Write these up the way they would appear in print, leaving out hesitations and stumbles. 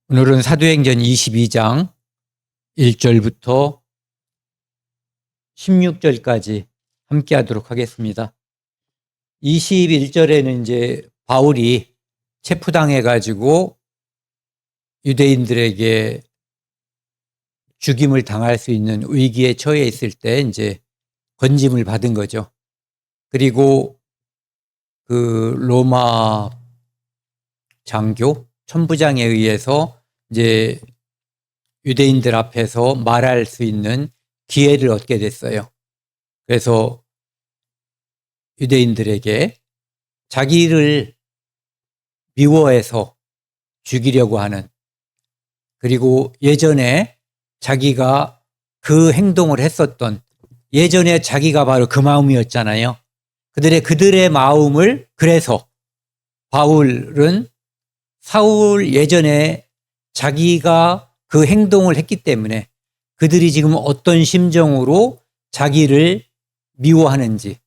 오늘은 사도행전 22장 1절부터 16절까지 함께 하도록 하겠습니다. 21절에는 이제 바울이 체포당해가지고 유대인들에게 죽임을 당할 수 있는 위기에 처해 있을 때 이제 건짐을 받은 거죠. 그리고 그 로마 장교, 천부장에 의해서 이제 유대인들 앞에서 말할 수 있는 기회를 얻게 됐어요. 그래서 유대인들에게 자기를 미워해서 죽이려고 하는, 그리고 예전에 자기가 그 행동을 했었던, 예전에 자기가 바로 그 마음이었잖아요. 그들의 마음을, 그래서 바울은 사울 예전에 자기가 그 행동을 했기 때문에 그들이 지금 어떤 심정으로 자기를 미워하는지,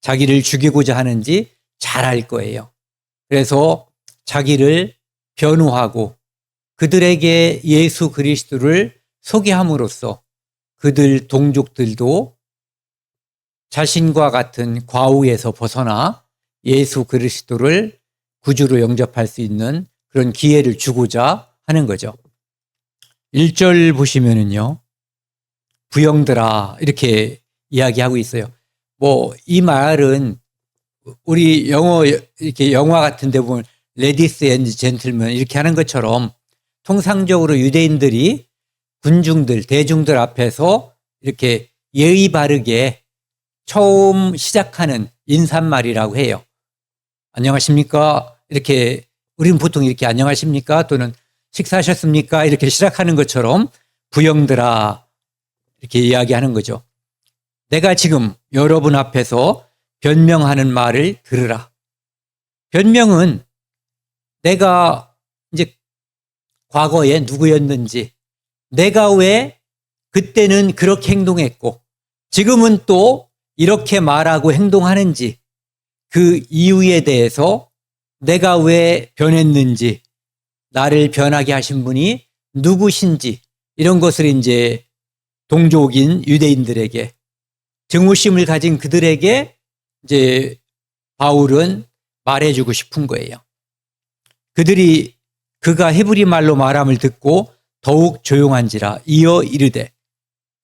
자기를 죽이고자 하는지 잘 알 거예요. 그래서 자기를 변호하고 그들에게 예수 그리스도를 소개함으로써 그들 동족들도 자신과 같은 과오에서 벗어나 예수 그리스도를 구주로 영접할 수 있는 그런 기회를 주고자 하는 거죠. 1절 보시면은요, 부형들아 이렇게 이야기하고 있어요. 이 말은 우리 이렇게 영화 같은 데 보면 레디스 앤드 젠틀맨 이렇게 하는 것처럼 통상적으로 유대인들이 군중들, 대중들 앞에서 이렇게 예의 바르게 처음 시작하는 인사말이라고 해요. 안녕하십니까? 이렇게, 우리는 보통 이렇게 안녕하십니까? 또는 식사하셨습니까? 이렇게 시작하는 것처럼 부형들아 이렇게 이야기하는 거죠. 내가 지금 여러분 앞에서 변명하는 말을 들으라. 변명은 내가 이제 과거에 누구였는지, 내가 왜 그때는 그렇게 행동했고 지금은 또 이렇게 말하고 행동하는지, 그 이유에 대해서 내가 왜 변했는지, 나를 변하게 하신 분이 누구신지, 이런 것을 이제 동족인 유대인들에게, 증오심을 가진 그들에게 이제 바울은 말해주고 싶은 거예요. 그가 헤브리 말로 말함을 듣고 더욱 조용한지라 이어 이르되.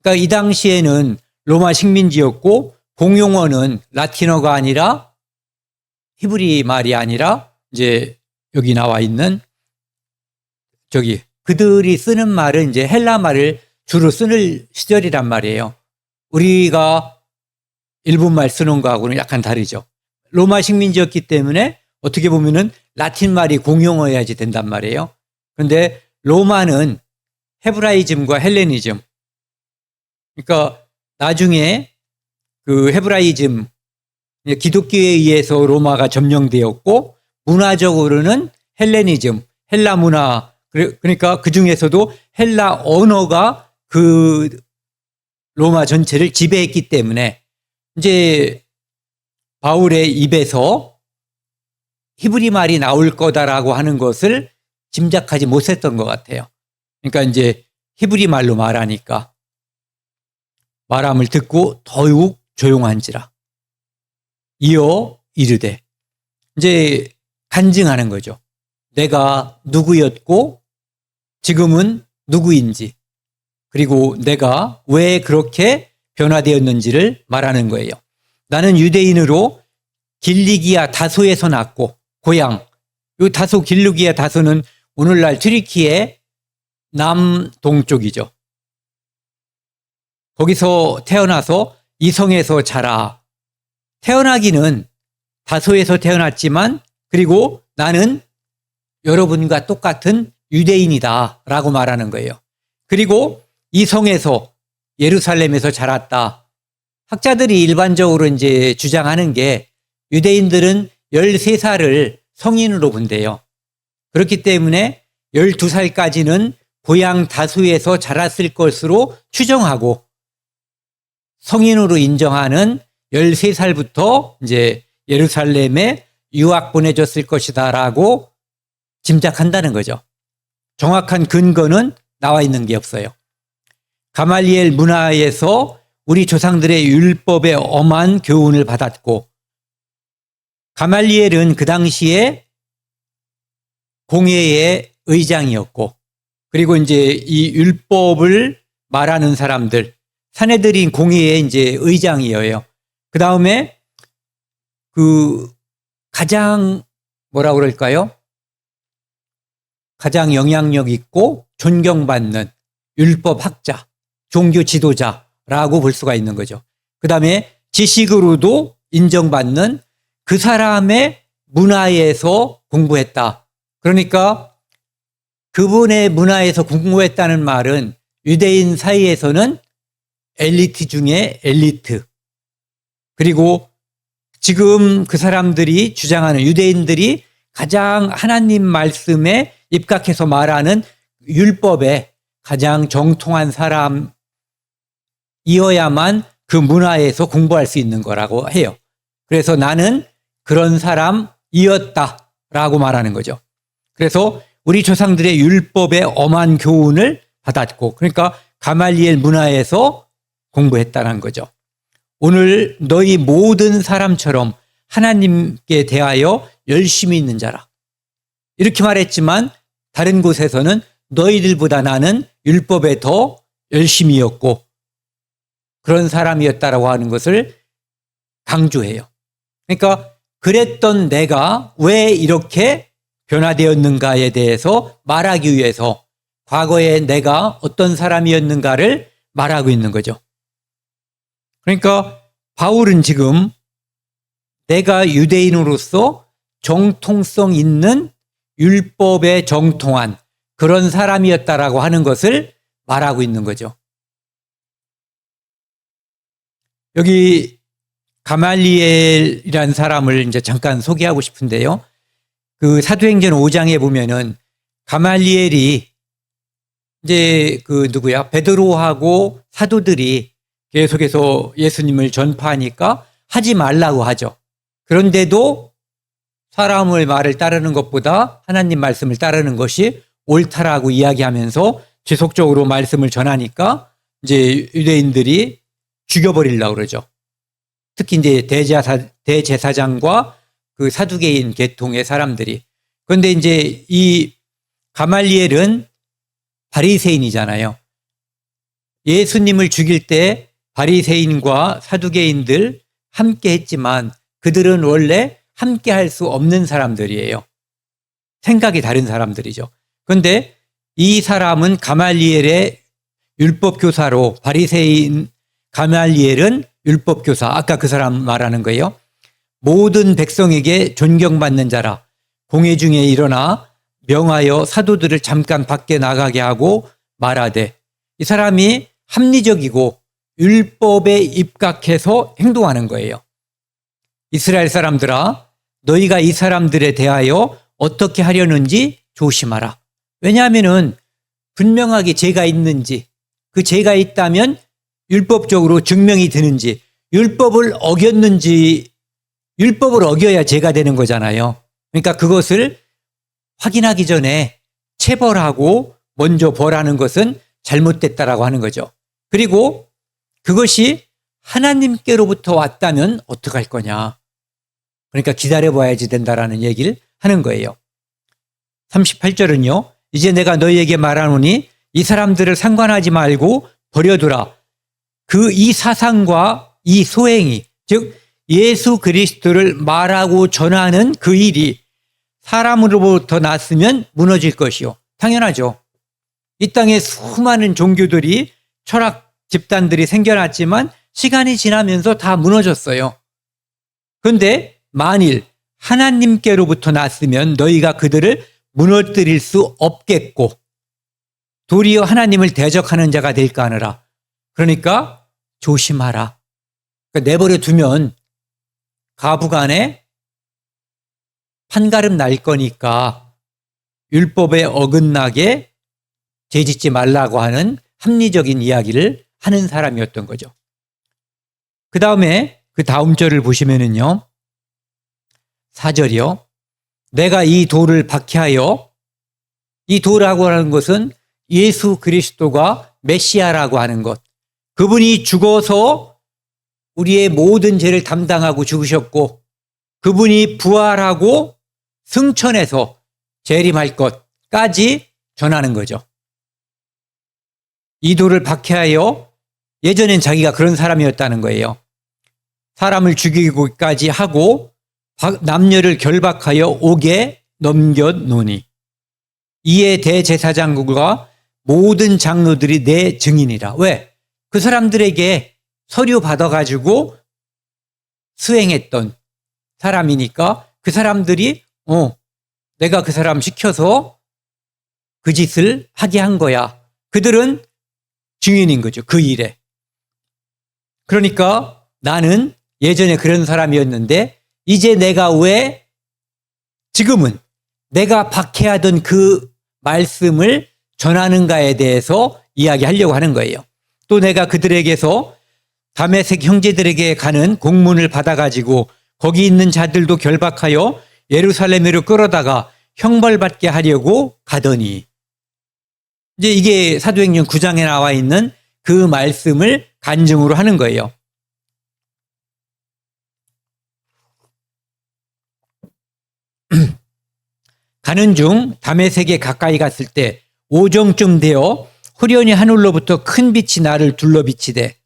그러니까 이 당시에는 로마 식민지였고 공용어는 라틴어가 아니라, 히브리 말이 아니라 이제 여기 나와 있는 그들이 쓰는 말은 이제 헬라 말을 주로 쓰는 시절이란 말이에요. 우리가 일본말 쓰는 거하고는 약간 다르죠. 로마 식민지였기 때문에 어떻게 보면은 라틴 말이 공용어여야지 된단 말이에요. 그런데 로마는 헤브라이즘과 헬레니즘, 그러니까 나중에 그 헤브라이즘, 기독교에 의해서 로마가 점령되었고 문화적으로는 헬레니즘, 헬라 문화, 그러니까 그 중에서도 헬라 언어가 그 로마 전체를 지배했기 때문에 이제 바울의 입에서 히브리 말이 나올 거다라고 하는 것을 짐작하지 못했던 것 같아요. 그러니까 이제 히브리 말로 말하니까 말함을 듣고 더욱 조용한지라 이어 이르되, 이제 간증하는 거죠. 내가 누구였고 지금은 누구인지, 그리고 내가 왜 그렇게 변화되었는지를 말하는 거예요. 나는 유대인으로 길리기아 다소에서 났고, 고향, 이 다소, 길리기아 다소는 오늘날 튀르키예 남동쪽이죠. 거기서 태어나서 이성에서 자라. 태어나기는 다소에서 태어났지만, 그리고 나는 여러분과 똑같은 유대인이다 라고 말하는 거예요. 그리고 이성에서, 예루살렘에서 자랐다. 학자들이 일반적으로 이제 주장하는 게 유대인들은 13살을 성인으로 본대요. 그렇기 때문에 12살까지는 고향 다소에서 자랐을 것으로 추정하고, 성인으로 인정하는 13살부터 이제 예루살렘에 유학 보내줬을 것이다라고 짐작한다는 거죠. 정확한 근거는 나와 있는 게 없어요. 가말리엘 문화에서 우리 조상들의 율법에 엄한 교훈을 받았고, 가말리엘은 그 당시에 공회의 의장이었고, 그리고 이제 이 율법을 말하는 사람들, 사내들인 공회의 이제 의장이에요. 그 다음에 그 가장 뭐라 그럴까요? 가장 영향력 있고 존경받는 율법학자, 종교 지도자라고 볼 수가 있는 거죠. 그 다음에 지식으로도 인정받는 그 사람의 문화에서 공부했다. 그러니까 그분의 문화에서 공부했다는 말은 유대인 사이에서는 엘리트 중에 엘리트. 그리고 지금 그 사람들이 주장하는 유대인들이 가장 하나님 말씀에 입각해서 말하는 율법에 가장 정통한 사람이어야만 그 문화에서 공부할 수 있는 거라고 해요. 그래서 나는 그런 사람이었다라고 말하는 거죠. 그래서 우리 조상들의 율법에 엄한 교훈을 받았고, 그러니까 가말리엘 문화에서 공부했다는 거죠. 오늘 너희 모든 사람처럼 하나님께 대하여 열심히 있는 자라. 이렇게 말했지만 다른 곳에서는 너희들보다 나는 율법에 더 열심히였고 그런 사람이었다라고 하는 것을 강조해요. 그러니까 그랬던 내가 왜 이렇게 변화되었는가에 대해서 말하기 위해서 과거에 내가 어떤 사람이었는가를 말하고 있는 거죠. 그러니까 바울은 지금 내가 유대인으로서 정통성 있는 율법에 정통한 그런 사람이었다라고 하는 것을 말하고 있는 거죠. 여기 가말리엘이라는 사람을 이제 잠깐 소개하고 싶은데요. 그 사도행전 5장에 보면은 가말리엘이 이제 그 누구야? 베드로하고 사도들이 계속해서 예수님을 전파하니까 하지 말라고 하죠. 그런데도 사람의 말을 따르는 것보다 하나님 말씀을 따르는 것이 옳다라고 이야기하면서 지속적으로 말씀을 전하니까 이제 유대인들이 죽여버리려고 그러죠. 특히 이제 대제사장과 그 사두개인 계통의 사람들이. 그런데 이제 이 가말리엘은 바리새인이잖아요. 예수님을 죽일 때 바리새인과 사두개인들 함께 했지만 그들은 원래 함께 할 수 없는 사람들이에요. 생각이 다른 사람들이죠. 그런데 이 사람은 가말리엘의 율법교사로, 바리새인 가말리엘은 율법교사, 아까 그 사람 말하는 거예요. 모든 백성에게 존경받는 자라. 공회 중에 일어나 명하여 사도들을 잠깐 밖에 나가게 하고 말하되, 이 사람이 합리적이고 율법에 입각해서 행동하는 거예요. 이스라엘 사람들아, 너희가 이 사람들에 대하여 어떻게 하려는지 조심하라. 왜냐하면은 분명하게 죄가 있는지, 그 죄가 있다면 율법적으로 증명이 되는지, 율법을 어겼는지, 율법을 어겨야 죄가 되는 거잖아요. 그러니까 그것을 확인하기 전에 체벌하고 먼저 벌하는 것은 잘못됐다라고 하는 거죠. 그리고 그것이 하나님께로부터 왔다면 어떡할 거냐. 그러니까 기다려봐야지 된다라는 얘기를 하는 거예요. 38절은요. 이제 내가 너희에게 말하노니 이 사람들을 상관하지 말고 버려두라. 이 사상과 이 소행이, 즉 예수 그리스도를 말하고 전하는 그 일이 사람으로부터 났으면 무너질 것이요. 당연하죠. 이 땅에 수많은 종교들이, 철학 집단들이 생겨났지만 시간이 지나면서 다 무너졌어요. 그런데 만일 하나님께로부터 났으면 너희가 그들을 무너뜨릴 수 없겠고 도리어 하나님을 대적하는 자가 될까 하느라. 그러니까 조심하라. 그러니까 내버려 두면 가부간에 판가름 날 거니까 율법에 어긋나게 죄짓지 말라고 하는 합리적인 이야기를 하는 사람이었던 거죠. 그 다음에 그 다음 절을 보시면은요. 4절이요. 내가 이 돌을 박해하여 이 도라고 하는 것은 예수 그리스도가 메시아라고 하는 것. 그분이 죽어서 우리의 모든 죄를 담당하고 죽으셨고 그분이 부활하고 승천해서 재림할 것까지 전하는 거죠. 이 돌을 박해하여 예전엔 자기가 그런 사람이었다는 거예요. 사람을 죽이기까지 하고 남녀를 결박하여 옥에 넘겨놓으니 이에 대제사장과 모든 장로들이 내 증인이라. 왜? 그 사람들에게 서류 받아가지고 수행했던 사람이니까 그 사람들이 내가 그 사람 시켜서 그 짓을 하게 한 거야. 그들은 증인인 거죠. 그 일에. 그러니까 나는 예전에 그런 사람이었는데 이제 내가 왜 지금은 내가 박해하던 그 말씀을 전하는가에 대해서 이야기하려고 하는 거예요. 또 내가 그들에게서 다메섹 형제들에게 가는 공문을 받아가지고 거기 있는 자들도 결박하여 예루살렘으로 끌어다가 형벌받게 하려고 가더니 이제 이게 사도행전 9장에 나와 있는 그 말씀을 간증으로 하는 거예요. 가는 중 다메섹에 가까이 갔을 때 오정쯤 되어 후련히 하늘로부터 큰 빛이 나를 둘러 비치되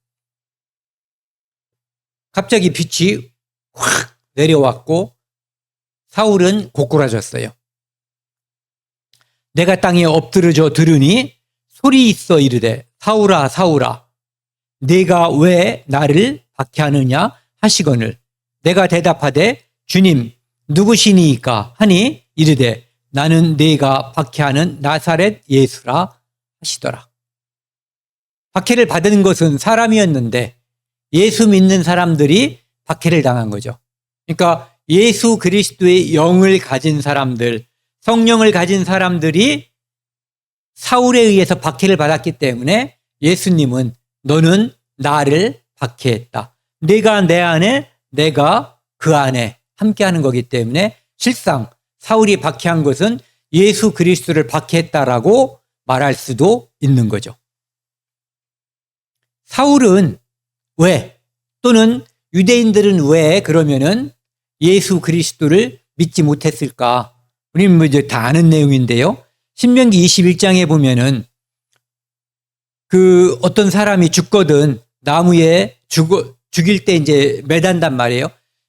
갑자기 빛이 확 내려왔고 사울은 고꾸라졌어요. 내가 땅에 엎드러져 들으니 소리 있어 이르되 사울아 사울아 네가 왜 나를 박해하느냐 하시거늘 내가 대답하되 주님 누구시니이까 하니 이르되 나는 네가 박해하는 나사렛 예수라 하시더라. 박해를 받은 것은 사람이었는데 예수 믿는 사람들이 박해를 당한 거죠. 그러니까 예수 그리스도의 영을 가진 사람들, 성령을 가진 사람들이 사울에 의해서 박해를 받았기 때문에 예수님은 너는 나를 박해했다. 네가 내 안에, 내가 그 안에 함께하는 거기 때문에 실상 사울이 박해한 것은 예수 그리스도를 박해했다라고 말할 수도 있는 거죠. 사울은 왜 또는 유대인들은 왜 그러면은 예수 그리스도를 믿지 못했을까? 우리는 이제 다 아는 내용인데요. 신명기 21장에 보면은 그 어떤 사람이 죽거든 나무에 죽일 때 이제 매단단 말이에요.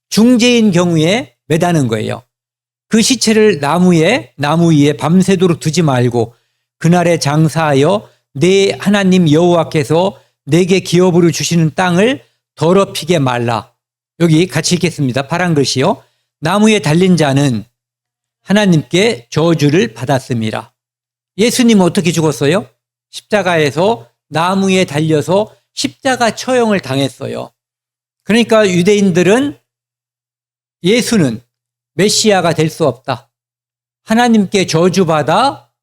중재인 경우에 매다는 거예요. 그 시체를 나무 위에 밤새도록 두지 말고 그날에 장사하여 내 하나님 여호와께서 내게 기업으로 주시는 땅을 더럽히게 말라. 여기 같이 읽겠습니다. 파란 글씨요. 나무에 달린 자는 하나님께 저주를 받았습니다. 예수님은 어떻게 죽었어요? 십자가에서 나무에 달려서 십자가 처형을 당했어요. 그러니까 유대인들은 예수는 메시아가 될 수 없다. 하나님께 저주받아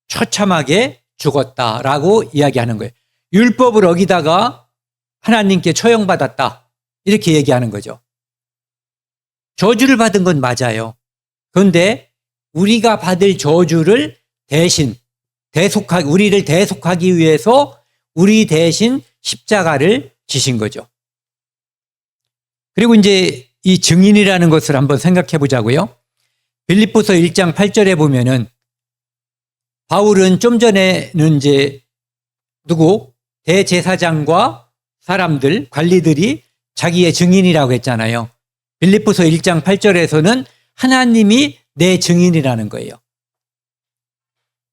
처참하게 죽었다라고 이야기하는 거예요. 율법을 어기다가 하나님께 처형받았다. 이렇게 얘기하는 거죠. 저주를 받은 건 맞아요. 그런데 우리가 받을 저주를 우리를 대속하기 위해서 우리 대신 십자가를 지신 거죠. 그리고 이제 이 증인이라는 것을 한번 생각해 보자고요. 빌립보서 1장 8절에 보면은 바울은 좀 전에는 이제 대제사장과 사람들, 관리들이 자기의 증인이라고 했잖아요. 빌립보서 1장 8절에서는 하나님이 내 증인이라는 거예요.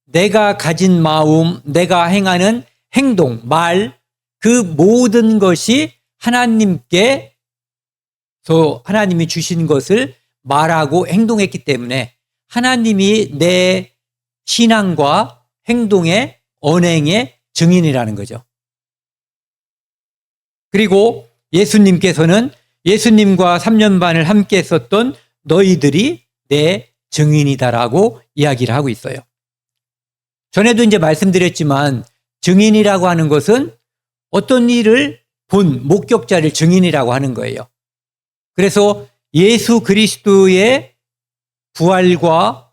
내가 가진 마음, 내가 행하는 행동, 말, 그 모든 것이 하나님이 주신 것을 말하고 행동했기 때문에 하나님이 내 신앙과 행동의 언행의 증인이라는 거죠. 그리고 예수님께서는 예수님과 3년 반을 함께 했었던 너희들이 내 증인이다라고 이야기를 하고 있어요. 전에도 이제 말씀드렸지만 증인이라고 하는 것은 어떤 일을 본 목격자를 증인이라고 하는 거예요. 그래서 예수 그리스도의 부활과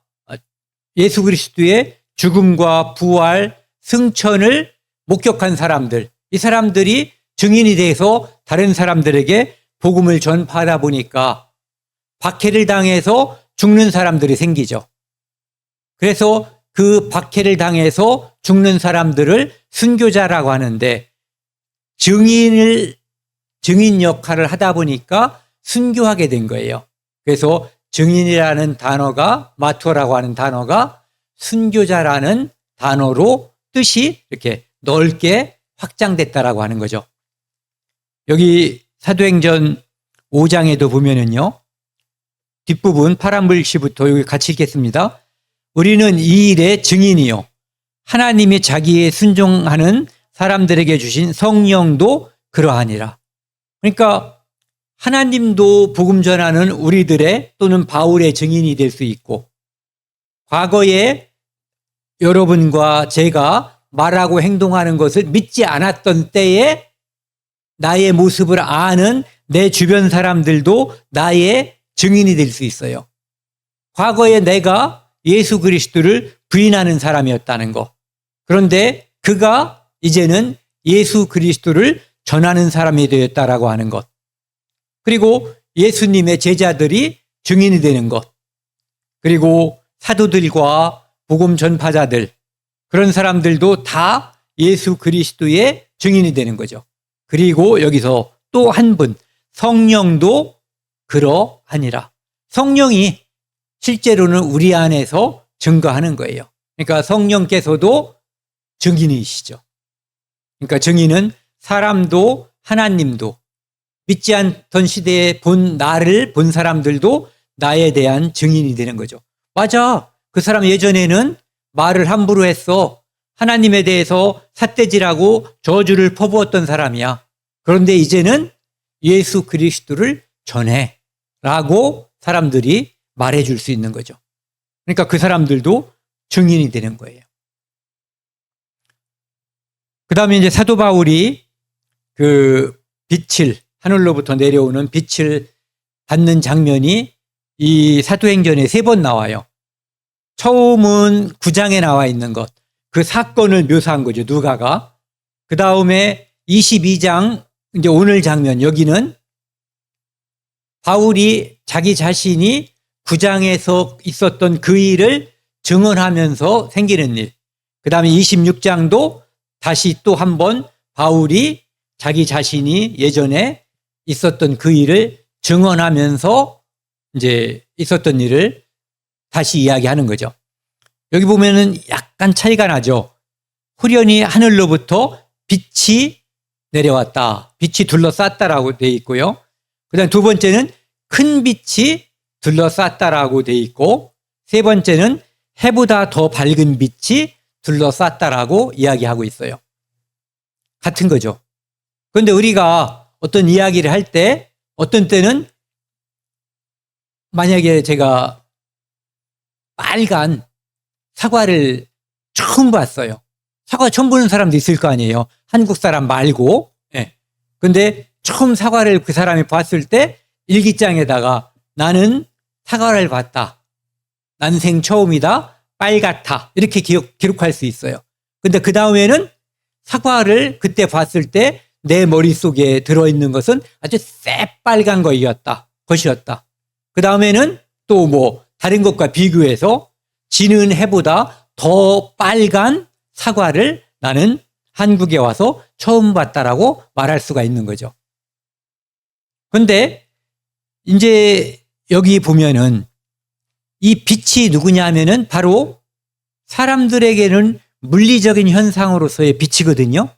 예수 그리스도의 죽음과 부활, 승천을 목격한 사람들, 이 사람들이 증인이 돼서 다른 사람들에게 복음을 전파하다 보니까 박해를 당해서 죽는 사람들이 생기죠. 그래서 그 박해를 당해서 죽는 사람들을 순교자라고 하는데, 증인 역할을 하다 보니까 순교하게 된 거예요. 그래서 증인이라는 단어가, 마투어라고 하는 단어가 순교자라는 단어로 뜻이 이렇게 넓게 확장됐다라고 하는 거죠. 여기 사도행전 5장에도 보면은요, 뒷부분 파란 글씨부터 여기 같이 읽겠습니다. 우리는 이 일의 증인이요, 하나님이 자기에 순종하는 사람들에게 주신 성령도 그러하니라. 그러니까 하나님도 복음 전하는 우리들의 또는 바울의 증인이 될 수 있고, 과거에 여러분과 제가 말하고 행동하는 것을 믿지 않았던 때에 나의 모습을 아는 내 주변 사람들도 나의 증인이 될 수 있어요. 과거에 내가 예수 그리스도를 부인하는 사람이었다는 거. 그런데 그가 이제는 예수 그리스도를 전하는 사람이 되었다라고 하는 것. 그리고 예수님의 제자들이 증인이 되는 것. 그리고 사도들과 복음 전파자들, 그런 사람들도 다 예수 그리스도의 증인이 되는 거죠. 그리고 여기서 또 한 분, 성령도 그러하니라. 성령이 실제로는 우리 안에서 증거하는 거예요. 그러니까 성령께서도 증인이시죠. 그러니까 증인은 사람도 하나님도, 믿지 않던 시대에 나를 본 사람들도 나에 대한 증인이 되는 거죠. 맞아, 그 사람 예전에는 말을 함부로 했어. 하나님에 대해서 삿대질하고 저주를 퍼부었던 사람이야. 그런데 이제는 예수 그리스도를 전해 라고 사람들이 말해줄 수 있는 거죠. 그러니까 그 사람들도 증인이 되는 거예요. 그 다음에 이제 사도 바울이 그 빛을, 하늘로부터 내려오는 빛을 받는 장면이 이 사도행전에 3번 나와요. 처음은 9장에 나와 있는 것, 그 사건을 묘사한 거죠, 누가가. 그 다음에 22장, 이제 오늘 장면, 여기는 바울이 자기 자신이 9장에서 있었던 그 일을 증언하면서 생기는 일. 그 다음에 26장도 다시 또 한 번 바울이 자기 자신이 예전에 있었던 그 일을 증언하면서 이제 있었던 일을 다시 이야기하는 거죠. 여기 보면은 약간 차이가 나죠. 후련히 하늘로부터 빛이 내려왔다. 빛이 둘러쌌다라고 되어 있고요. 그 다음 두 번째는 큰 빛이 둘러쌌다라고 되어 있고, 세 번째는 해보다 더 밝은 빛이 둘러쌌다라고 이야기하고 있어요. 같은 거죠. 그런데 우리가 어떤 이야기를 할 때, 어떤 때는 만약에 제가 빨간 사과를 처음 봤어요. 사과 처음 보는 사람도 있을 거 아니에요. 한국 사람 말고. 예. 근데 처음 사과를 그 사람이 봤을 때 일기장에다가 나는 사과를 봤다. 난생 처음이다. 빨갛다. 이렇게 기록할 수 있어요. 근데 그 다음에는 사과를 그때 봤을 때 내 머릿속에 들어있는 것은 아주 새빨간 것이었다. 그 다음에는 또 뭐 다른 것과 비교해서 지는 해보다 더 빨간 사과를 나는 한국에 와서 처음 봤다라고 말할 수가 있는 거죠. 근데 이제 여기 보면은 이 빛이 누구냐 하면은 바로 사람들에게는 물리적인 현상으로서의 빛이거든요.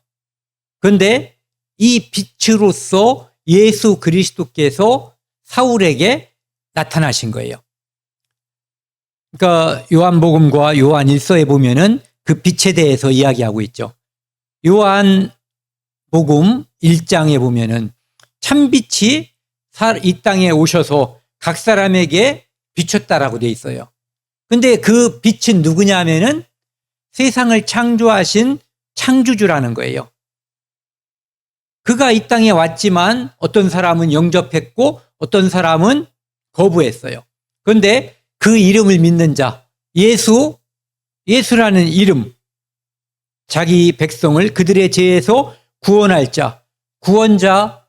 그런데 이 빛으로서 예수 그리스도께서 사울에게 나타나신 거예요. 그러니까 요한복음과 요한 1서에 보면은 그 빛에 대해서 이야기하고 있죠. 요한복음 1장에 보면은 참빛이 이 땅에 오셔서 각 사람에게 비쳤다라고 돼 있어요. 근데 그 빛은 누구냐 하면은 세상을 창조하신 창조주라는 거예요. 그가 이 땅에 왔지만 어떤 사람은 영접했고 어떤 사람은 거부했어요. 그런데 그 이름을 믿는 자, 예수 예수라는 이름, 자기 백성을 그들의 죄에서 구원할 자, 구원자,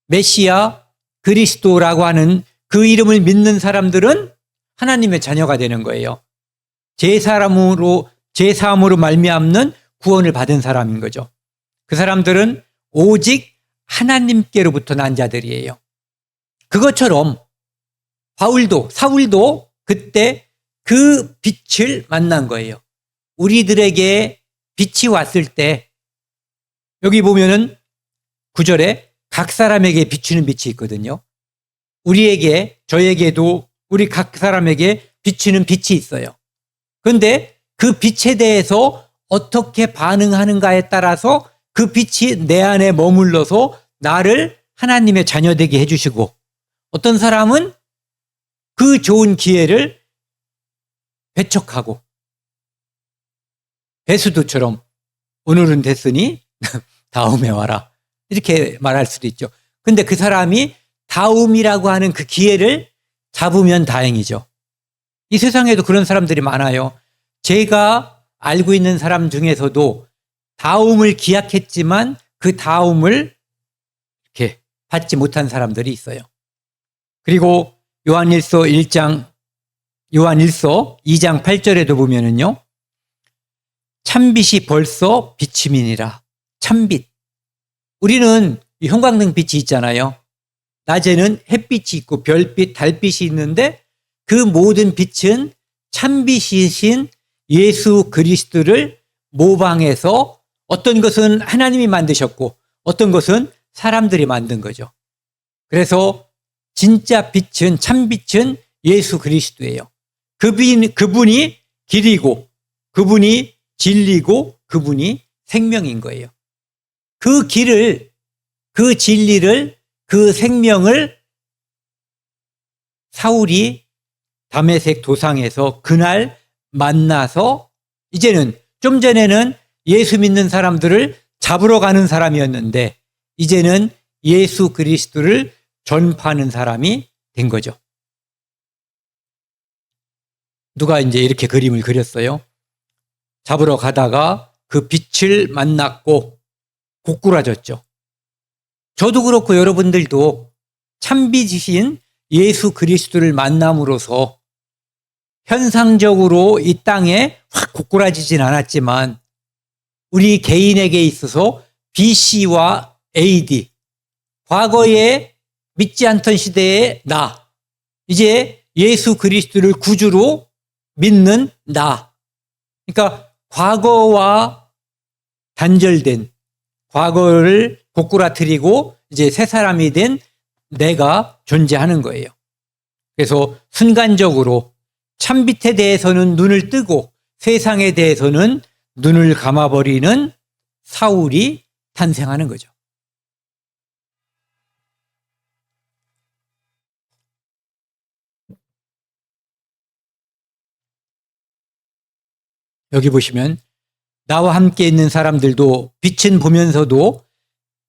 메시아, 그리스도라고 하는 그 이름을 믿는 사람들은 하나님의 자녀가 되는 거예요. 제사함으로 말미암는 구원을 받은 사람인 거죠. 그 사람들은 오직 하나님께로부터 난 자들이에요. 그것처럼 사울도 그때 그 빛을 만난 거예요. 우리들에게 빛이 왔을 때 여기 보면은 9절에 각 사람에게 비추는 빛이 있거든요. 저에게도 우리 각 사람에게 비추는 빛이 있어요. 그런데 그 빛에 대해서 어떻게 반응하는가에 따라서 그 빛이 내 안에 머물러서 나를 하나님의 자녀 되게 해주시고, 어떤 사람은 그 좋은 기회를 배척하고 베스도처럼 오늘은 됐으니 다음에 와라 이렇게 말할 수도 있죠. 근데 그 사람이 다음이라고 하는 그 기회를 잡으면 다행이죠. 이 세상에도 그런 사람들이 많아요. 제가 알고 있는 사람 중에서도 다음을 기약했지만 그 다음을 이렇게 받지 못한 사람들이 있어요. 그리고 요한일서 2장 8절에도 보면은요, 참빛이 벌써 비침이니라. 참빛. 우리는 형광등 빛이 있잖아요. 낮에는 햇빛이 있고 별빛, 달빛이 있는데 그 모든 빛은 참빛이신 예수 그리스도를 모방해서 어떤 것은 하나님이 만드셨고 어떤 것은 사람들이 만든 거죠. 그래서 진짜 빛은, 참빛은 예수 그리스도예요. 그분이 길이고 그분이 진리고 그분이 생명인 거예요. 그 길을, 그 진리를, 그 생명을 사울이 다메섹 도상에서 그날 만나서, 이제는 좀 전에는 예수 믿는 사람들을 잡으러 가는 사람이었는데 이제는 예수 그리스도를 전파하는 사람이 된 거죠. 누가 이제 이렇게 그림을 그렸어요. 잡으러 가다가 그 빛을 만났고 고꾸라졌죠. 저도 그렇고 여러분들도 참빛이신 예수 그리스도를 만남으로써 현상적으로 이 땅에 확 고꾸라지진 않았지만 우리 개인에게 있어서 BC와 AD, 과거에 믿지 않던 시대의 나, 이제 예수 그리스도를 구주로 믿는 나, 그러니까 과거와 단절된, 과거를 고꾸라뜨리고 이제 새 사람이 된 내가 존재하는 거예요. 그래서 순간적으로 참빛에 대해서는 눈을 뜨고 세상에 대해서는 눈을 감아버리는 사울이 탄생하는 거죠. 여기 보시면 나와 함께 있는 사람들도 빛은 보면서도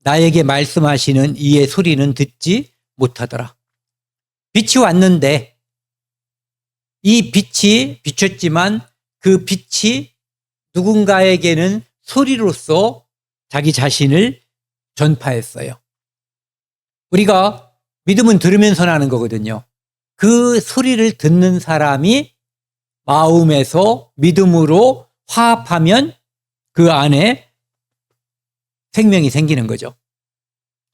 나에게 말씀하시는 이의 소리는 듣지 못하더라. 빛이 왔는데 이 빛이 비쳤지만 그 빛이 누군가에게는 소리로서 자기 자신을 전파했어요. 우리가 믿음은 들으면서 나는 거거든요. 그 소리를 듣는 사람이 마음에서 믿음으로 화합하면 그 안에 생명이 생기는 거죠.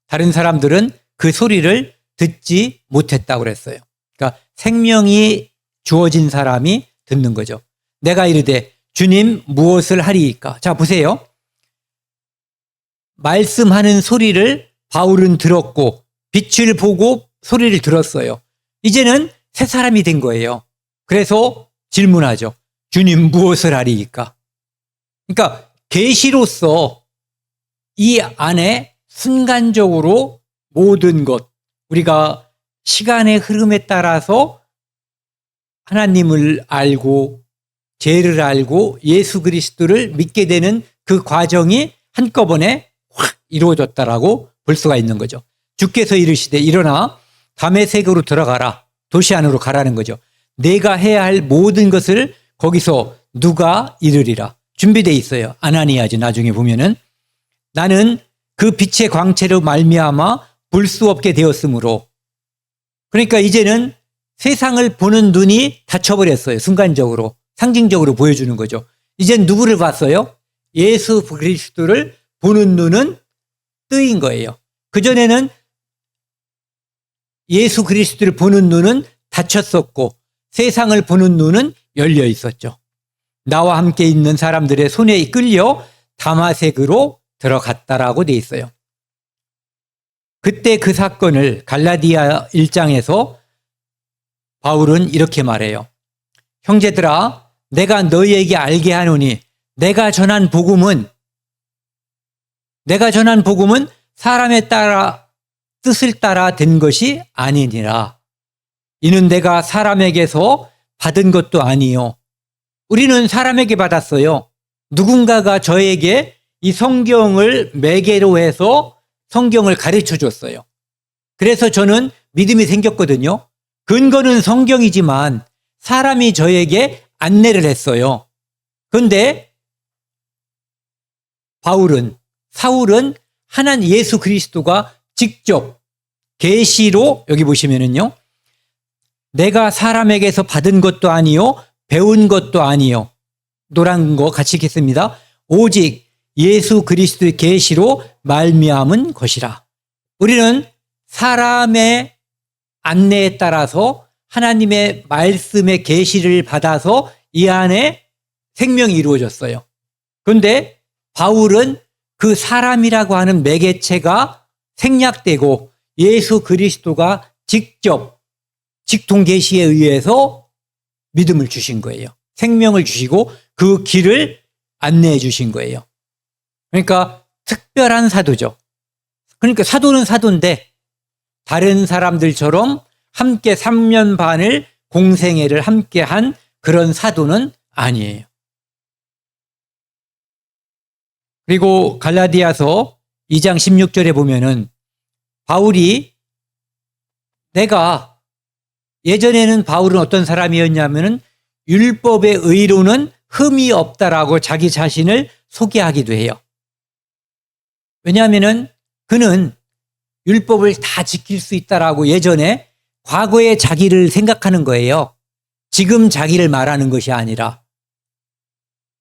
다른 사람들은 그 소리를 듣지 못했다고 그랬어요. 그러니까 생명이 주어진 사람이 듣는 거죠. 내가 이르되 주님 무엇을 하리이까? 자, 보세요. 말씀하는 소리를 바울은 들었고 빛을 보고 소리를 들었어요. 이제는 새 사람이 된 거예요. 그래서 질문하죠. 주님 무엇을 하리이까? 그러니까 계시로서 이 안에 순간적으로 모든 것, 우리가 시간의 흐름에 따라서 하나님을 알고 죄를 알고 예수 그리스도를 믿게 되는 그 과정이 한꺼번에 확 이루어졌다라고 볼 수가 있는 거죠. 주께서 이르시되 일어나 다메섹으로 들어가라. 도시 안으로 가라는 거죠. 내가 해야 할 모든 것을 거기서 누가 이르리라. 준비되어 있어요. 아나니아지 나중에 보면은 나는 그 빛의 광채로 말미암아 볼 수 없게 되었으므로 그러니까 이제는 세상을 보는 눈이 닫혀버렸어요. 순간적으로 상징적으로 보여주는 거죠. 이젠 누구를 봤어요? 예수 그리스도를 보는 눈은 뜨인 거예요. 그전에는 예수 그리스도를 보는 눈은 닫혔었고 세상을 보는 눈은 열려 있었죠. 나와 함께 있는 사람들의 손에 이끌려 다마색으로 들어갔다라고 돼 있어요. 그때 그 사건을 갈라디아 1장에서 바울은 이렇게 말해요. 형제들아, 내가 너희에게 알게 하노니 내가 전한 복음은 사람에 따라 뜻을 따라 된 것이 아니니라. 이는 내가 사람에게서 받은 것도 아니요. 우리는 사람에게 받았어요. 누군가가 저에게 이 성경을 매개로 해서 성경을 가르쳐 줬어요. 그래서 저는 믿음이 생겼거든요. 근거는 성경이지만 사람이 저에게 안내를 했어요. 그런데 사울은 하나님 예수 그리스도가 직접 계시로 여기 보시면은요. 내가 사람에게서 받은 것도 아니요 배운 것도 아니요. 노란 거 같이 읽겠습니다. 오직 예수 그리스도의 계시로 말미암은 것이라. 우리는 사람의 안내에 따라서 하나님의 말씀의 계시를 받아서 이 안에 생명이 이루어졌어요. 그런데 바울은 그 사람이라고 하는 매개체가 생략되고 예수 그리스도가 직접 직통 계시에 의해서 믿음을 주신 거예요. 생명을 주시고 그 길을 안내해 주신 거예요. 그러니까 특별한 사도죠. 그러니까 사도는 사도인데 다른 사람들처럼 함께 3년 반을 공생애를 함께 한 그런 사도는 아니에요. 그리고 갈라디아서 2장 16절에 보면은 바울이 예전에는 바울은 어떤 사람이었냐면은 율법의 의로는 흠이 없다라고 자기 자신을 소개하기도 해요. 왜냐하면은 그는 율법을 다 지킬 수 있다라고 예전에 과거의 자기를 생각하는 거예요. 지금 자기를 말하는 것이 아니라.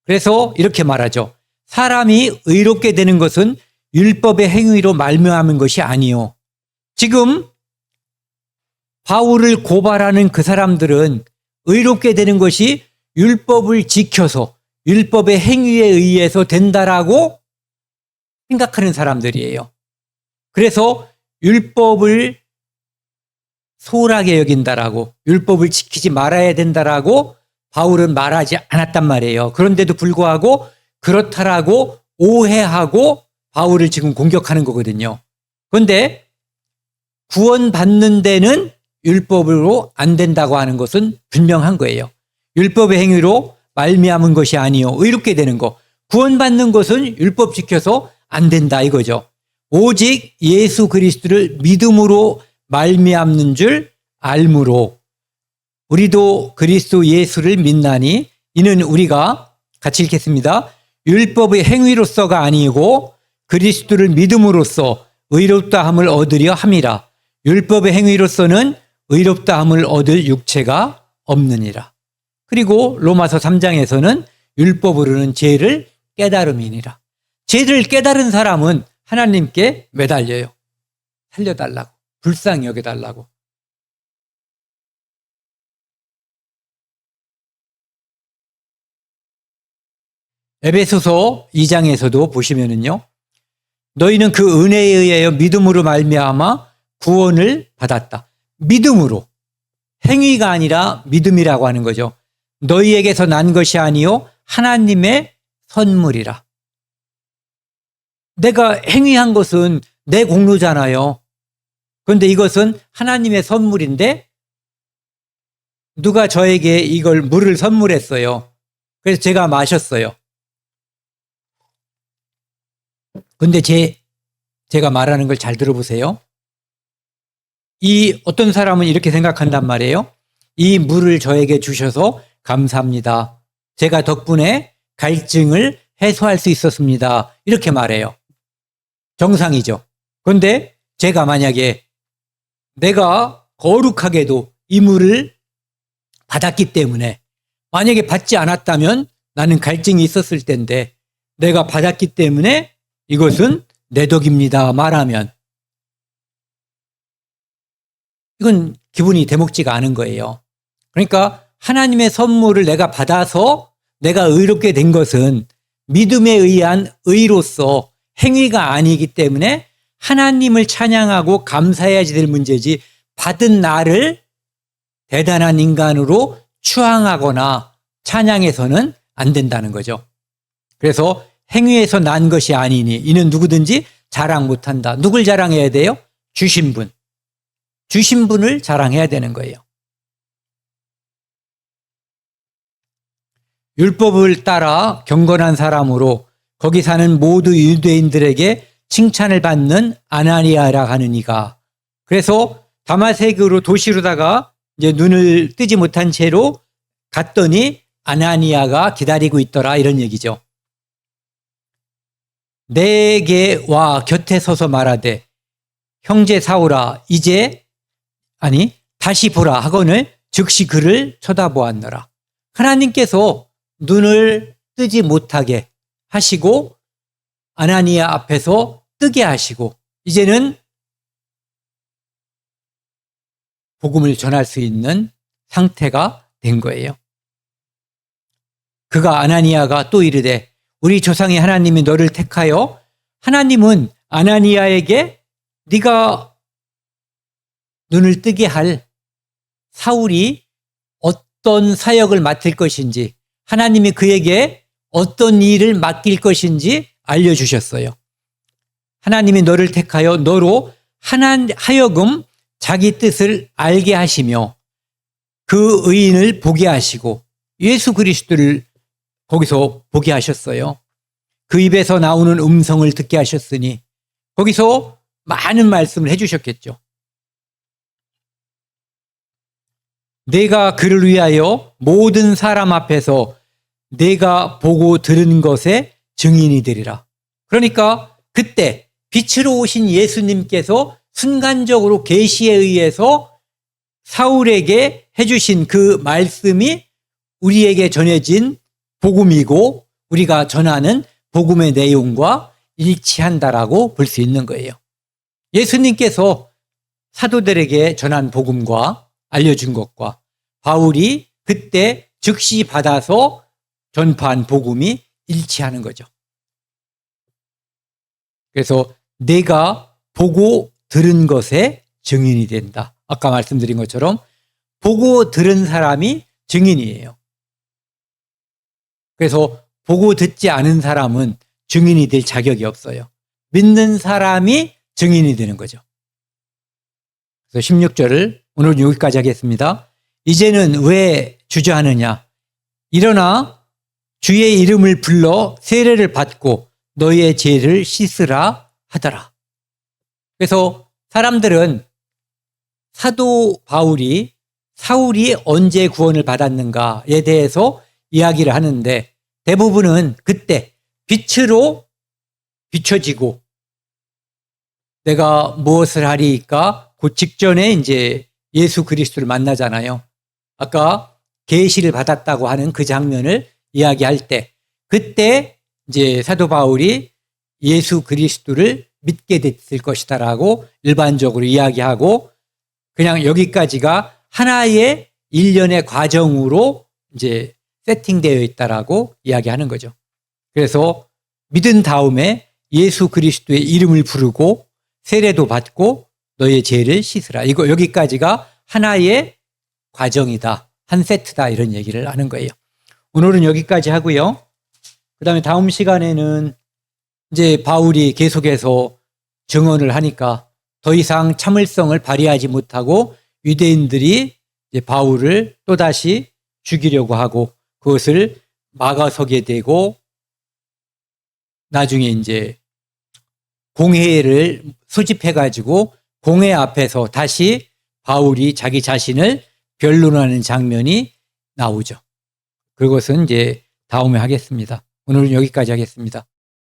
그래서 이렇게 말하죠. 사람이 의롭게 되는 것은 율법의 행위로 말미암은 것이 아니요. 지금 바울을 고발하는 그 사람들은 의롭게 되는 것이 율법을 지켜서 율법의 행위에 의해서 된다라고 생각하는 사람들이에요. 그래서 율법을 소홀하게 여긴다라고 율법을 지키지 말아야 된다라고 바울은 말하지 않았단 말이에요. 그런데도 불구하고 그렇다라고 오해하고 바울을 지금 공격하는 거거든요. 그런데 구원받는 데는 율법으로 안 된다고 하는 것은 분명한 거예요. 율법의 행위로 말미암은 것이 아니요. 의롭게 되는 거. 구원받는 것은 율법 지켜서 안 된다 이거죠. 오직 예수 그리스도를 믿음으로 말미암는 줄 알므로 우리도 그리스도 예수를 믿나니 이는 우리가 같이 읽겠습니다. 율법의 행위로서가 아니고 그리스도를 믿음으로써 의롭다함을 얻으려 함이라. 율법의 행위로서는 의롭다함을 얻을 육체가 없느니라. 그리고 로마서 3장에서는 율법으로는 죄를 깨달음이니라. 죄를 깨달은 사람은 하나님께 매달려요. 살려달라고. 불쌍히 여겨달라고. 에베소서 2장에서도 보시면은요. 너희는 그 은혜에 의하여 믿음으로 말미암아 구원을 받았다. 믿음으로. 행위가 아니라 믿음이라고 하는 거죠. 너희에게서 난 것이 아니요 하나님의 선물이라. 내가 행위한 것은 내 공로잖아요. 그런데 이것은 하나님의 선물인데 누가 저에게 이걸 물을 선물했어요. 그래서 제가 마셨어요. 그런데 제가 말하는 걸 잘 들어보세요. 어떤 사람은 이렇게 생각한단 말이에요. 이 물을 저에게 주셔서 감사합니다. 제가 덕분에 갈증을 해소할 수 있었습니다. 이렇게 말해요. 정상이죠. 그런데 제가 만약에 내가 거룩하게도 이 물을 받았기 때문에 만약에 받지 않았다면 나는 갈증이 있었을 텐데 내가 받았기 때문에 이것은 내 덕입니다. 말하면 이건 기분이 대목지가 않은 거예요. 그러니까 하나님의 선물을 내가 받아서 내가 의롭게 된 것은 믿음에 의한 의로서 행위가 아니기 때문에 하나님을 찬양하고 감사해야지 될 문제지 받은 나를 대단한 인간으로 추앙하거나 찬양해서는 안 된다는 거죠. 그래서 행위에서 난 것이 아니니 이는 누구든지 자랑 못한다. 누굴 자랑해야 돼요? 주신 분. 주신 분을 자랑해야 되는 거예요. 율법을 따라 경건한 사람으로 거기 사는 모두 유대인들에게 칭찬을 받는 아나니아라 하는 이가, 그래서 다마색으로 도시로다가 이제 눈을 뜨지 못한 채로 갔더니 아나니아가 기다리고 있더라, 이런 얘기죠. 내게 와 곁에 서서 말하되 형제 사울아 다시 보라 하거늘 즉시 그를 쳐다보았노라. 하나님께서 눈을 뜨지 못하게 하시고 아나니아 앞에서 뜨게 하시고 이제는 복음을 전할 수 있는 상태가 된 거예요. 그가 아나니아가 또 이르되 우리 조상의 하나님이 너를 택하여, 하나님은 아나니아에게 네가 눈을 뜨게 할 사울이 어떤 사역을 맡을 것인지, 하나님이 그에게 어떤 일을 맡길 것인지 알려주셨어요. 하나님이 너를 택하여 너로 하여금 자기 뜻을 알게 하시며 그 의인을 보게 하시고 예수 그리스도를 거기서 보게 하셨어요. 그 입에서 나오는 음성을 듣게 하셨으니 거기서 많은 말씀을 해주셨겠죠. 내가 그를 위하여 모든 사람 앞에서 내가 보고 들은 것의 증인이 되리라. 그러니까 그때 빛으로 오신 예수님께서 순간적으로 계시에 의해서 사울에게 해주신 그 말씀이 우리에게 전해진 복음이고 우리가 전하는 복음의 내용과 일치한다라고 볼 수 있는 거예요. 예수님께서 사도들에게 전한 복음과 알려준 것과 바울이 그때 즉시 받아서 전파한 복음이 일치하는 거죠. 그래서 내가 보고 들은 것의 증인이 된다. 아까 말씀드린 것처럼 보고 들은 사람이 증인이에요. 그래서 보고 듣지 않은 사람은 증인이 될 자격이 없어요. 믿는 사람이 증인이 되는 거죠. 그래서 16절을 오늘 여기까지 하겠습니다. 이제는 왜 주저하느냐? 일어나 주의 이름을 불러 세례를 받고 너의 죄를 씻으라 하더라. 그래서 사람들은 사도 바울이 사울이 언제 구원을 받았는가에 대해서 이야기를 하는데 대부분은 그때 빛으로 비춰지고 내가 무엇을 하리까 그 직전에 이제 예수 그리스도를 만나잖아요. 아까 계시를 받았다고 하는 그 장면을 이야기할 때 그때 이제 사도 바울이 예수 그리스도를 믿게 됐을 것이다라고 일반적으로 이야기하고 그냥 여기까지가 하나의 일련의 과정으로 이제 세팅되어 있다라고 이야기하는 거죠. 그래서 믿은 다음에 예수 그리스도의 이름을 부르고 세례도 받고 너의 죄를 씻으라. 이거 여기까지가 하나의 과정이다. 한 세트다. 이런 얘기를 하는 거예요. 오늘은 여기까지 하고요. 그다음에 다음 시간에는 이제 바울이 계속해서 증언을 하니까 더 이상 참을성을 발휘하지 못하고 유대인들이 이제 바울을 또다시 죽이려고 하고 그것을 막아서게 되고 나중에 이제 공회를 소집해가지고 공회 앞에서 다시 바울이 자기 자신을 변론하는 장면이 나오죠. 그것은 이제 다음에 하겠습니다. 오늘은 여기까지 하겠습니다.